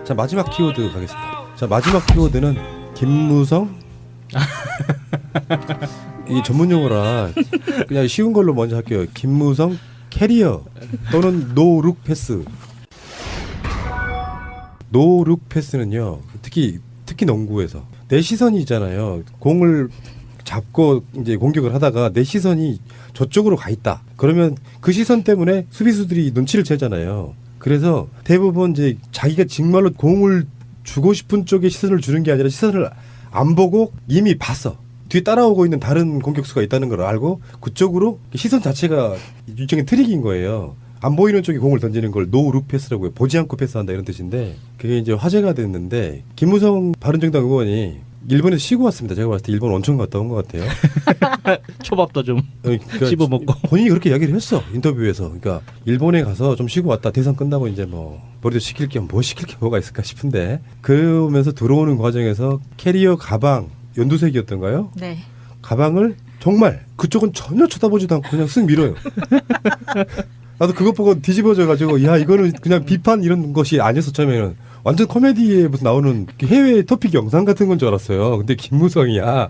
자, 마지막 키워드 가겠습니다. 자, 마지막 키워드는 김무성. 이 전문 용어라 그냥 쉬운 걸로 먼저 할게요. 김무성 캐리어 또는 노룩 패스. 노룩 패스는요, 특히 농구에서 내 시선이 있잖아요. 공을 잡고 이제 공격을 하다가 내 시선이 저쪽으로 가 있다. 그러면 그 시선 때문에 수비수들이 눈치를 채잖아요. 그래서 대부분 이제 자기가 정말로 공을 주고 싶은 쪽에 시선을 주는 게 아니라 시선을 안 보고 이미 봤어. 뒤에 따라오고 있는 다른 공격수가 있다는 걸 알고 그쪽으로 시선 자체가 일종의 트릭인 거예요. 안 보이는 쪽에 공을 던지는 걸 노룩 패스라고 해요. 보지 않고 패스한다 이런 뜻인데 그게 이제 화제가 됐는데 김무성 바른정당 의원이 일본에서 쉬고 왔습니다. 제가 봤을 때 일본 온천 갔다 온 것 같아요. 초밥도 좀 그러니까 씹어 먹고. 본인이 그렇게 이야기를 했어 인터뷰에서. 그러니까 일본에 가서 좀 쉬고 왔다. 대선 끝나고 이제 뭐 머리도 식힐 게 뭐 시킬 게 뭐가 있을까 싶은데 그러면서 들어오는 과정에서 캐리어 가방 연두색이었던가요? 네. 가방을 정말 그쪽은 전혀 쳐다보지도 않고 그냥 쓱 밀어요. 나도 그것 보고 뒤집어져가지고 야 이거는 그냥 비판 이런 것이 아니었어. 처음에는 완전 코미디에 무슨 나오는 해외 토픽 영상 같은 건 줄 알았어요. 근데 김무성이야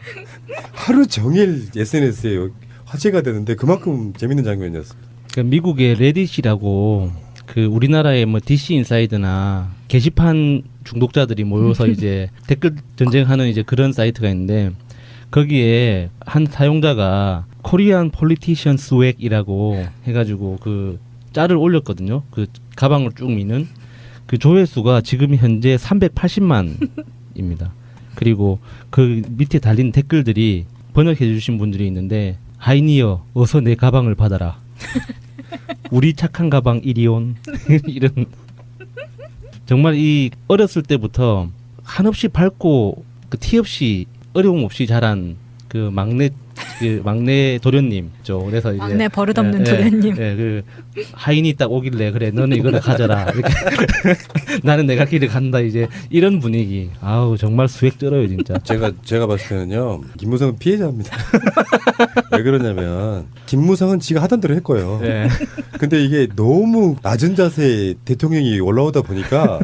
하루 종일 SNS에 화제가 되는데 그만큼 재밌는 장면이었어요. 그러니까 미국의 레딧이라고 그 우리나라의 뭐 DC 인사이드나 게시판 중독자들이 모여서 이제 댓글 전쟁하는 이제 그런 사이트가 있는데 거기에 한 사용자가 코리안 폴리티션 스웩이라고 해가지고 그 짤을 올렸거든요. 그 가방을 쭉 미는 그 조회수가 지금 현재 380만입니다. 그리고 그 밑에 달린 댓글들이 번역해 주신 분들이 있는데 하이니어 어서 내 가방을 받아라. 우리 착한 가방 이리 온. 이런 정말 이 어렸을 때부터 한없이 밝고 그 티 없이 어려움 없이 자란 그 막내 도련님죠. 그래서 이제 막내 버릇없는 도련님. 그 하인이 딱 오길래 그래 너는 이거를 가져라. 이렇게 나는 내가 길을 간다. 이제 이런 분위기. 아우 정말 수액 쩔어요 진짜. 제가 봤을 때는요 김무성은 피해자입니다. 왜 그러냐면 김무성은 지가 하던 대로 했고요. 네. 근데 이게 너무 낮은 자세에 대통령이 올라오다 보니까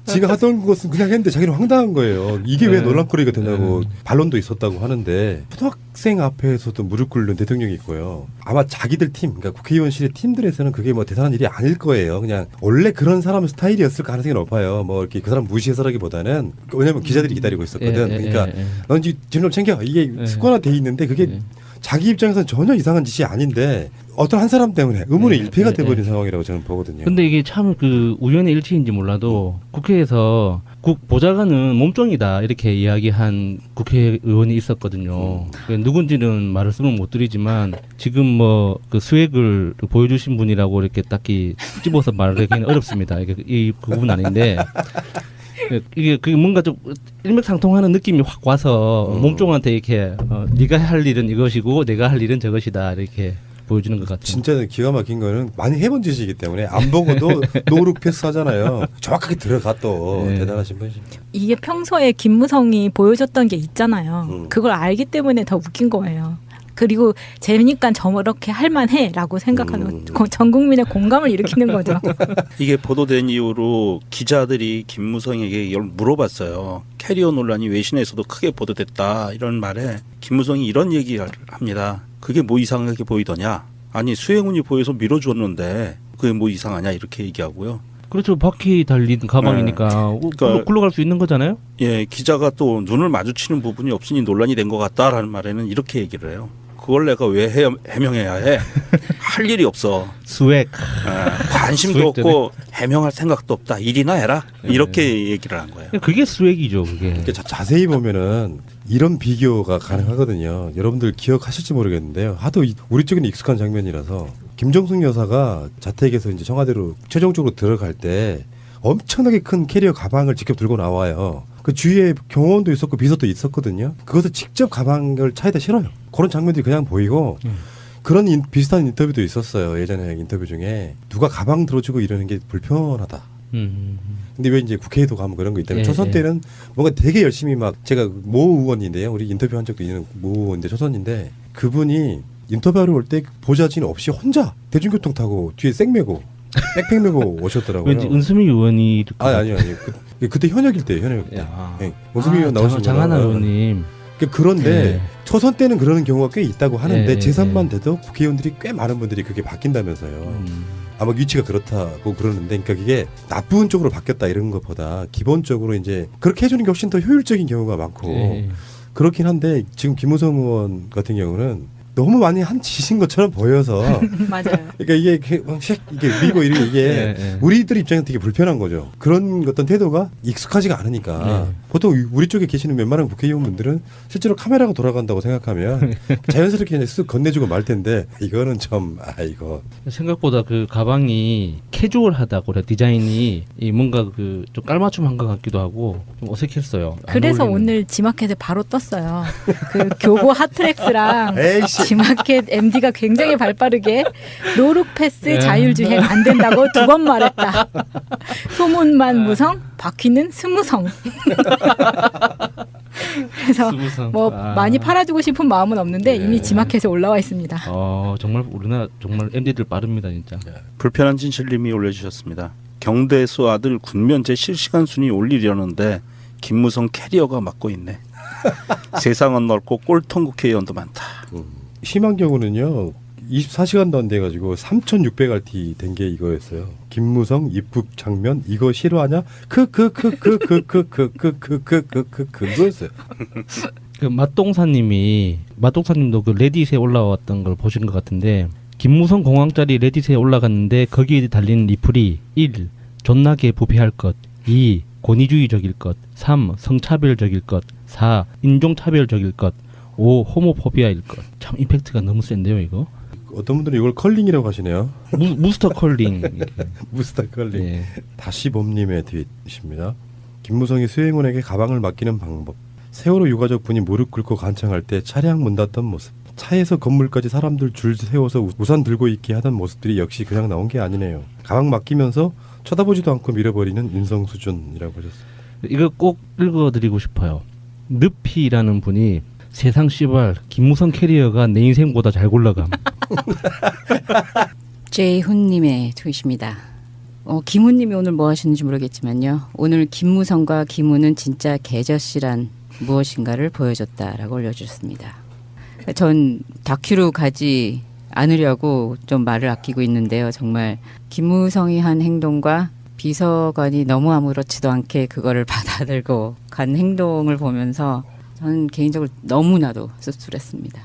지가 하던 것은 그냥 했는데 자기는 황당한 거예요. 이게 왜 논란거리가 되냐고 반론도 있었다고 하는데 초등학생 앞에서도 무릎 꿇는 대통령이 있고요. 아마 자기들 팀, 그러니까 국회의원실의 팀들에서는 그게 뭐 대단한 일이 아닐 거예요. 그냥 원래 그런 사람 스타일이었을 가능성이 높아요. 뭐 이렇게 그 사람 무시해서라기보다는 왜냐면 기자들이 기다리고 있었거든. 그러니까 넌 짐 좀 챙겨. 이게 습관화돼 있는데 그게 자기 입장에서는 전혀 이상한 짓이 아닌데 어떤 한 사람 때문에 의문의 일패가 돼버린 상황이라고 저는 보거든요. 근데 이게 참 그 우연의 일치인지 몰라도 국회에서 국 보좌관은 몸종이다 이렇게 이야기한 국회의원이 있었거든요. 누군지는 말씀을 못 드리지만 지금 뭐 그 수액을 보여주신 분이라고 이렇게 딱히 집어서 말하기는 어렵습니다. 이게 그 부분 아닌데. 이게 그게 뭔가 좀 일맥상통하는 느낌이 확 와서 몸종한테 이렇게 네가 할 일은 이것이고 내가 할 일은 저것이다 이렇게 보여주는 것 같아요. 진짜 기가 막힌 거는 많이 해본 짓이기 때문에 안 보고도 노룩 패스 하잖아요. 정확하게 들어가 또 대단하신 분이십니다. 이게 평소에 김무성이 보여줬던 게 있잖아요. 그걸 알기 때문에 더 웃긴 거예요. 그리고 재미니까 저렇게 할만해라고 생각하는 전 국민의 공감을 일으키는 거죠. 이게 보도된 이후로 기자들이 김무성에게 이걸 물어봤어요. 캐리어 논란이 외신에서도 크게 보도됐다 이런 말에 김무성이 이런 얘기를 합니다. 그게 뭐 이상하게 보이더냐. 아니 수행운이 보여서 밀어주었는데 그게 뭐 이상하냐 이렇게 얘기하고요. 그렇죠. 바퀴 달린 가방이니까 그러니까 굴러갈 수 있는 거잖아요. 예, 기자가 또 눈을 마주치는 부분이 없으니 논란이 된 것 같다라는 말에는 이렇게 얘기를 해요. 그걸 내가 왜 해명해야 해? 할 일이 없어. 스웩. 관심도 없고 해명할 생각도 없다. 일이나 해라. 이렇게 얘기를 한 거예요. 그게 스웩이죠. 그게. 그러니까 자세히 보면은 이런 비교가 가능하거든요. 여러분들 기억하실지 모르겠는데요. 하도 우리 쪽에는 익숙한 장면이라서 김정숙 여사가 자택에서 이제 청와대로 최종적으로 들어갈 때 엄청나게 큰 캐리어 가방을 직접 들고 나와요. 그 주위에 경호원도 있었고 비서도 있었거든요. 그것을 직접 가방을 차에다 실어요. 그런 장면들이 그냥 보이고 그런 비슷한 인터뷰도 있었어요. 예전에 인터뷰 중에 누가 가방 들어주고 이러는 게 불편하다. 근데 왜 이제 국회에도 가면 그런 거 있다면 초선 때는 뭔가 되게 열심히 막 제가 모 의원인데요. 우리 인터뷰한 적도 있는 모 의원인데 초선인데 그분이 인터뷰하러 올 때 보좌진 없이 혼자 대중교통 타고 뒤에 쌩 메고 백팩 메고 오셨더라고요. 왠지 은수미 의원이 이렇게 아니요. 그때 현역일 때. 야. 네. 은수미 의원 나오신 장하나 의원님. 그런데 네. 초선 때는 그러는 경우가 꽤 있다고 하는데 네, 제3만 돼도 국회의원들이 꽤 많은 분들이 그게 바뀐다면서요. 아마 위치가 그렇다고 그러는데, 그러니까 그게 나쁜 쪽으로 바뀌었다 이런 것보다 기본적으로 이제 그렇게 해주는 게 훨씬 더 효율적인 경우가 많고 네. 그렇긴 한데 지금 김무성 의원 같은 경우는 너무 많이 한 짓인 것처럼 보여서 맞아요. 그러니까 이게 밀고 이게 네. 우리들 입장에서 되게 불편한 거죠. 그런 어떤 태도가 익숙하지가 않으니까 네. 보통 우리 쪽에 계시는 웬만한 국회의원분들은 실제로 카메라가 돌아간다고 생각하면 자연스럽게 그냥 쓱 건네주고 말 텐데 이거는 좀 이거 생각보다 그 가방이 캐주얼하다고 그래. 디자인이 뭔가 그 좀 깔맞춤한 것 같기도 하고 좀 어색했어요. 안 그래서 어울리는. 오늘 지마켓에 바로 떴어요. 그 교보 핫트랙스랑 에이씨. 지마켓 MD가 굉장히 발빠르게 노룩 패스 네. 자율주행 안 된다고 2번 말했다. 소문만 무성, 바퀴는 스무성. 그래서 스무성. 뭐 많이 팔아주고 싶은 마음은 없는데 네. 이미 지마켓에 올라와 있습니다. 정말 우리나라 정말 MD들 빠릅니다 진짜. 불편한 진실님이 올려주셨습니다. 경대수 아들 군면제 실시간 순위 올리려는데 김무성 캐리어가 맡고 있네. 세상은 넓고 꼴통 국회의원도 많다. 심한 경우는요 24시간도 안 돼가지고 3,600RT 된 게 이거였어요. 김무성 입국 장면 이거 싫어하냐? 그거였어요. 그 맛동사님도 그 레딧에 올라왔던 걸 보신 것 같은데 김무성 공항짜리 레딧에 올라갔는데 거기에 달린 리플이 1. 존나게 부패할 것 2. 권위주의적일 것 3. 성차별적일 것 4. 인종차별적일 것 5. 호모포비아일 것. 참 임팩트가 너무 센데요 이거. 어떤 분들은 이걸 컬링이라고 하시네요. 무스터 컬링. 무스타 컬링. 예. 다시 봄님의 트윗입니다. 김무성이 수행원에게 가방을 맡기는 방법. 세월호 유가족 분이 무릎 꿇고 간청할 때 차량 문 닫던 모습. 차에서 건물까지 사람들 줄 세워서 우산 들고 있게 하던 모습들이 역시 그냥 나온 게 아니네요. 가방 맡기면서 쳐다보지도 않고 밀어버리는 인성 수준이라고 하셨어요. 이거 꼭 읽어드리고 싶어요. 늪이라는 분이 세상 씨발 김무성 캐리어가 내 인생보다 잘 굴러감. 제이훈님의 트윗입니다. 김우님이 오늘 뭐 하시는지 모르겠지만요. 오늘 김무성과 김우는 진짜 개저씨란 무엇인가를 보여줬다라고 올려주셨습니다. 전 다큐로 가지 않으려고 좀 말을 아끼고 있는데요. 정말 김무성이 한 행동과 비서관이 너무 아무렇지도 않게 그거를 받아들고 간 행동을 보면서 저는 개인적으로 너무나도 씁쓸했습니다.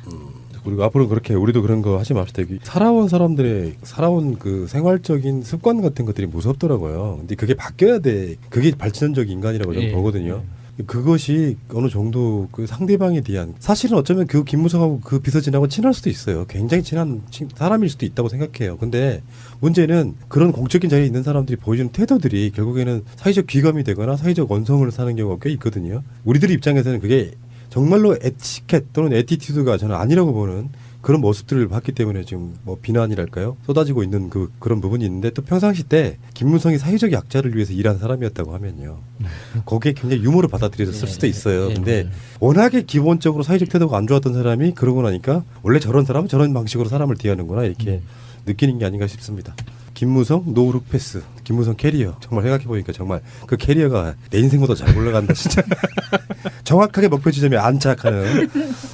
그리고 앞으로 그렇게 우리도 그런 거 하지 맙시다. 살아온 사람들의 살아온 그 생활적인 습관 같은 것들이 무섭더라고요. 근데 그게 바뀌어야 돼. 그게 발전적 인간이라고 저는 보거든요. 그것이 어느 정도 그 상대방에 대한 사실은 어쩌면 그 김무성하고 그 비서진하고 친할 수도 있어요. 굉장히 친한 사람일 수도 있다고 생각해요. 근데 문제는 그런 공적인 자리에 있는 사람들이 보여주는 태도들이 결국에는 사회적 귀감이 되거나 사회적 원성을 사는 경우가 꽤 있거든요. 우리들 입장에서는 그게 정말로 에티켓 또는 에티튜드가 저는 아니라고 보는 그런 모습들을 봤기 때문에 지금 뭐 비난이랄까요? 쏟아지고 있는 그런 부분이 있는데 또 평상시 때 김무성이 사회적 약자를 위해서 일한 사람이었다고 하면요. 거기에 굉장히 유머로 받아들여졌을 수도 있어요. 근데 워낙에 기본적으로 사회적 태도가 안 좋았던 사람이 그러고 나니까 원래 저런 사람은 저런 방식으로 사람을 대하는구나 이렇게 느끼는 게 아닌가 싶습니다. 김무성 노룩 패스, 김무성 캐리어 정말 생각해보니까 정말 그 캐리어가 내 인생보다 잘 굴러간다 진짜. 정확하게 목표 지점에 안착하는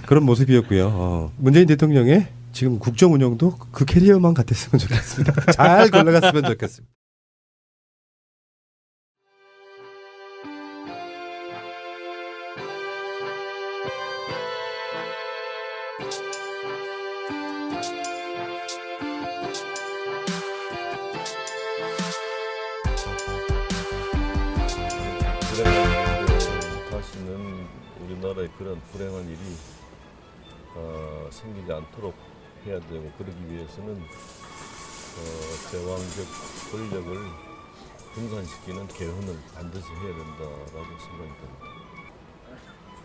그런 모습이었고요. 문재인 대통령의 지금 국정 운영도 그 캐리어만 같았으면 좋겠습니다. 잘 굴러갔으면 좋겠습니다. 다시는 우리나라에 그런 불행한 일이 생기지 않도록 해야 되고 그러기 위해서는 제왕적 권력을 분산시키는 개헌을 반드시 해야 된다라고 생각이 듭니다.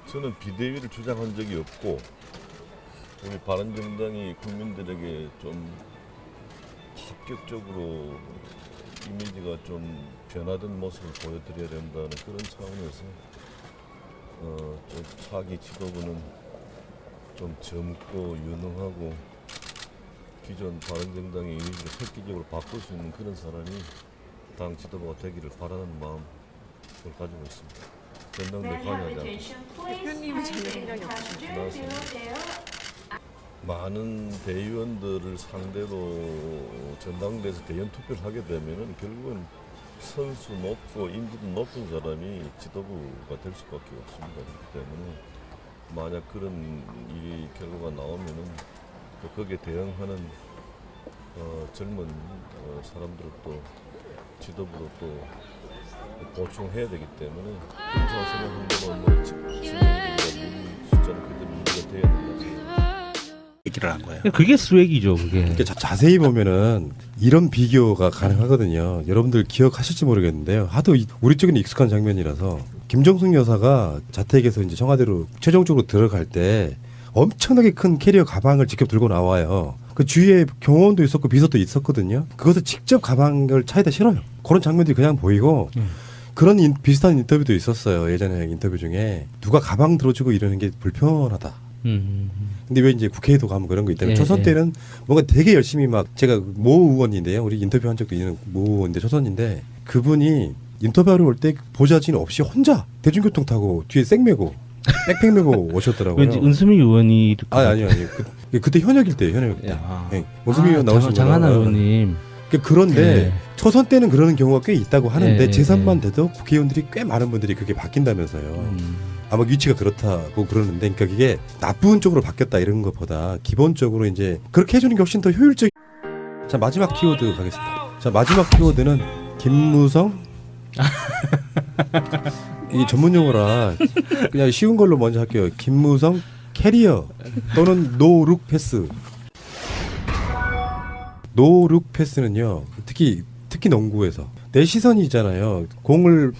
저는 비대위를 주장한 적이 없고 우리 바른정당이 국민들에게 좀 합격적으로 이미지가 좀 변화된 모습을 보여드려야 된다는 그런 차원에서 좀 차기 지도부는 좀 젊고 유능하고 기존 바른정당의 이미지를 획기적으로 바꿀 수 있는 그런 사람이 당 지도부가 되기를 바라는 마음을 가지고 있습니다. 전당대 관여하지 않겠습니다. 대표님은 전혀 생각이 없으신가요? 많은 대의원들을 상대로 전당대에서 대의원 투표를 하게 되면은 결국은 선수 높고 인지도 높은 사람이 지도부가 될 수밖에 없습니다. 그렇기 때문에 만약 그런 일이 결과가 나오면은 거기에 대응하는 젊은 사람들을 또 지도부로 또 보충해야 되기 때문에 그렇다고 생각하는 대로 숫자는 그대로 유지가 돼야 된다. 얘기를 한 거예요. 그게 스웩이죠, 그게. 이렇게 자세히 보면은 이런 비교가 가능하거든요. 여러분들 기억하실지 모르겠는데요. 하도 우리 쪽에는 익숙한 장면이라서 김정숙 여사가 자택에서 이제 청와대로 최종적으로 들어갈 때 엄청나게 큰 캐리어 가방을 직접 들고 나와요. 그 주위에 경호원도 있었고 비서도 있었거든요. 그것을 직접 가방을 차에다 실어요. 그런 장면들이 그냥 보이고 그런 비슷한 인터뷰도 있었어요. 예전에 인터뷰 중에 누가 가방 들어주고 이러는 게 불편하다. 근데 왜 이제 국회에도 가면 그런 거 있다면 초선 때는 뭔가 되게 열심히 막 제가 모 의원인데요. 우리 인터뷰한 적도 있는 모 의원인데 초선인데 그분이 인터뷰하러 올 때 보좌진 없이 혼자 대중교통 타고 뒤에 색 메고 백팩 메고 오셨더라고요. 왠지 은수미 의원이 아니요. 그때 현역일 때예요. 현역일 때. 네. 은수미 의원 나오신 장하나 의원님. 그런데 초선 때는 그러는 경우가 꽤 있다고 하는데 네, 제3만 돼도 국회의원들이 꽤 많은 분들이 그렇게 바뀐다면서요. 아마 위치가 그렇다고 그러는데 그러니까 그게 나쁜 쪽으로 바뀌었다 이런 것보다 기본적으로 이제 그렇게 해주는 게 훨씬 더 효율적. 자 마지막 키워드 가겠습니다. 자 마지막 키워드는 김무성. 이 전문 용어라 그냥 쉬운 걸로 먼저 할게요. 김무성 캐리어 또는 노룩 패스. 노룩 패스는요 특히 농구에서 내 시선이잖아요. 공을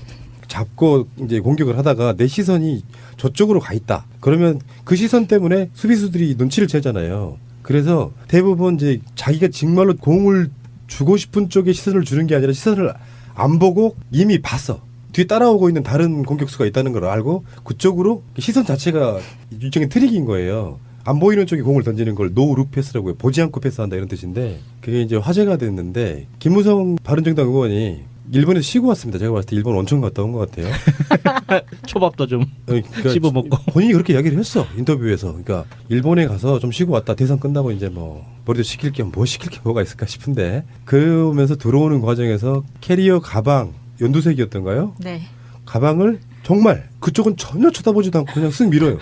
잡고 이제 공격을 하다가 내 시선이 저쪽으로 가 있다. 그러면 그 시선 때문에 수비수들이 눈치를 채잖아요. 그래서 대부분 이제 자기가 정말로 공을 주고 싶은 쪽에 시선을 주는 게 아니라 시선을 안 보고 이미 봤어. 뒤에 따라오고 있는 다른 공격수가 있다는 걸 알고 그쪽으로 시선 자체가 일종의 트릭인 거예요. 안 보이는 쪽에 공을 던지는 걸 노룩 패스라고 해요. 보지 않고 패스한다 이런 뜻인데 그게 이제 화제가 됐는데 김무성 바른정당 의원이 일본에서 쉬고 왔습니다. 제가 봤을 때 일본 온천 갔다 온 것 같아요. 초밥도 좀 그러니까 씹어먹고. 본인이 그렇게 이야기를 했어. 인터뷰에서. 그러니까 일본에 가서 좀 쉬고 왔다. 대선 끝나고 이제 뭐 머리도 식힐 게 뭐가 있을까 싶은데 그러면서 들어오는 과정에서 캐리어 가방 연두색이었던가요? 네. 가방을 정말 그쪽은 전혀 쳐다보지도 않고 그냥 쓱 밀어요.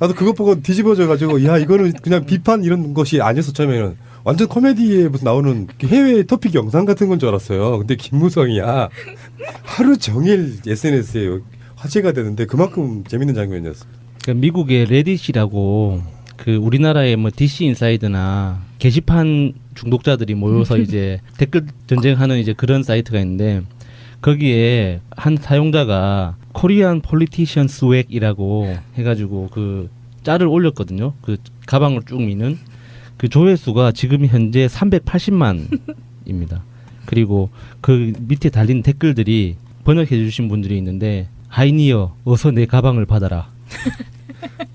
나도 그것 보고 뒤집어져가지고 야 이거는 그냥 비판 이런 것이 아니었어. 처음에는 완전 코미디에 무슨 나오는 해외 토픽 영상 같은 건 줄 알았어요. 근데 김무성이야 하루 종일 SNS에 화제가 되는데 그만큼 재밌는 장면이었어. 그러니까 미국의 레딧이라고 그 우리나라의 뭐 DC 인사이드나 게시판 중독자들이 모여서 이제 댓글 전쟁하는 이제 그런 사이트가 있는데 거기에 한 사용자가 코리안 폴리티션 스웩이라고 해가지고 그 짤을 올렸거든요. 그 가방을 쭉 미는 그 조회수가 지금 현재 380만입니다. 그리고 그 밑에 달린 댓글들이 번역해 주신 분들이 있는데 하이니어 어서 내 가방을 받아라.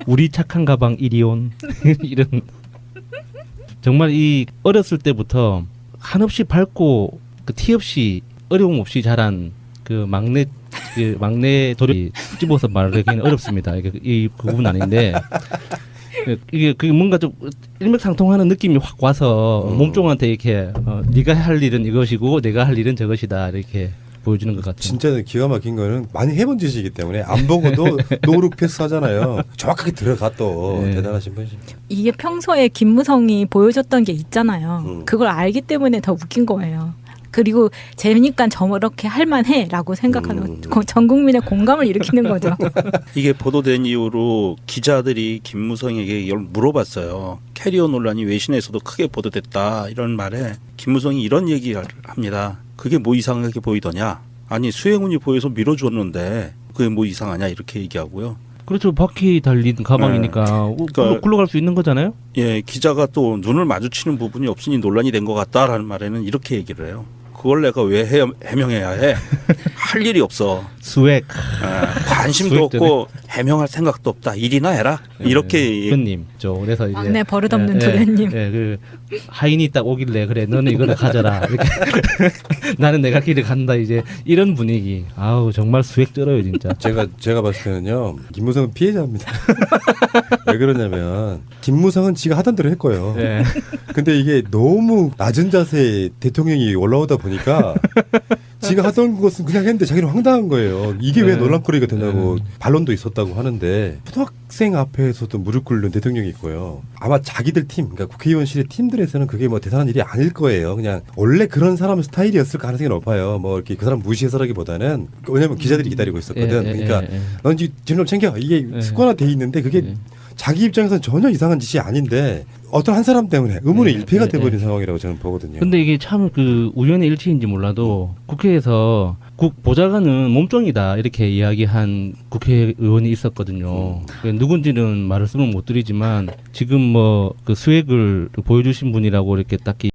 우리 착한 가방 이리온. 이런 정말 이 어렸을 때부터 한없이 밝고 그 티 없이 어려움 없이 자란 그 막내 도리 집어서 말하기는 어렵습니다. 이게 이 부분 아닌데 이게 뭔가 좀 일맥상통하는 느낌이 확 와서 몸종한테 이렇게 네가 할 일은 이것이고 내가 할 일은 저것이다 이렇게 보여주는 것 같아요. 진짜 기가 막힌 거는 많이 해본 짓이기 때문에 안 보고도 노룩 패스 하잖아요. 정확하게 들어가 또 네. 대단하신 분이십니다. 이게 평소에 김무성이 보여줬던 게 있잖아요. 그걸 알기 때문에 더 웃긴 거예요. 그리고 재미니까 저렇게 할만해라고 생각하는 전 국민의 공감을 일으키는 거죠. 이게 보도된 이후로 기자들이 김무성에게 이걸 물어봤어요. 캐리어 논란이 외신에서도 크게 보도됐다 이런 말에 김무성이 이런 얘기를 합니다. 그게 뭐 이상하게 보이더냐? 아니 수행훈이 보여서 밀어주었는데 그게 뭐 이상하냐 이렇게 얘기하고요. 그렇죠. 바퀴 달린 가방이니까 굴러갈 수 있는 거잖아요. 예, 기자가 또 눈을 마주치는 부분이 없으니 논란이 된 것 같다라는 말에는 이렇게 얘기를 해요. 그걸 내가 왜 해명해야 해? 할 일이 없어. 수액. 관심도 수액 전에. 없고 해명할 생각도 없다. 일이나 해라. 이렇게 의원님, 그래서 이제 막내 버릇없는 도련님. 그 하인이 딱 오길래 그래 너는 이거를 가져라. 이렇게 나는 내가 길을 간다 이제 이런 분위기. 아우 정말 수액 쩔어요 진짜. 제가 봤을 때는요 김무성은 피해자입니다. 왜 그러냐면 김무성은 지가 하던 대로 했고요. 예. 근데 이게 너무 낮은 자세에 대통령이 올라오다 보니까 지가 하던 것은 그냥 했는데 자기는 황당한 거예요. 이게 왜 네. 논란거리가 되냐고 반론도 있었다고 하는데 초등학생 앞에서도 무릎 꿇는 대통령이 있고요. 아마 자기들 팀, 그러니까 국회의원실의 팀들에서는 그게 뭐 대단한 일이 아닐 거예요. 그냥 원래 그런 사람 스타일이었을 가능성이 높아요. 뭐 이렇게 그 사람 무시해서라기보다는 왜냐면 기자들이 기다리고 있었거든. 그러니까 넌 지금 챙겨 이게 습관화돼 있는데 그게 자기 입장에서는 전혀 이상한 짓이 아닌데 어떤 한 사람 때문에 의문의 일패가 돼버린 상황이라고 저는 보거든요. 근데 이게 참 그 우연의 일치인지 몰라도 국회에서 국 보좌관은 몸종이다 이렇게 이야기한 국회의원이 있었거든요. 누군지는 말씀을 못 드리지만 지금 뭐 그 수액을 보여주신 분이라고 이렇게 딱히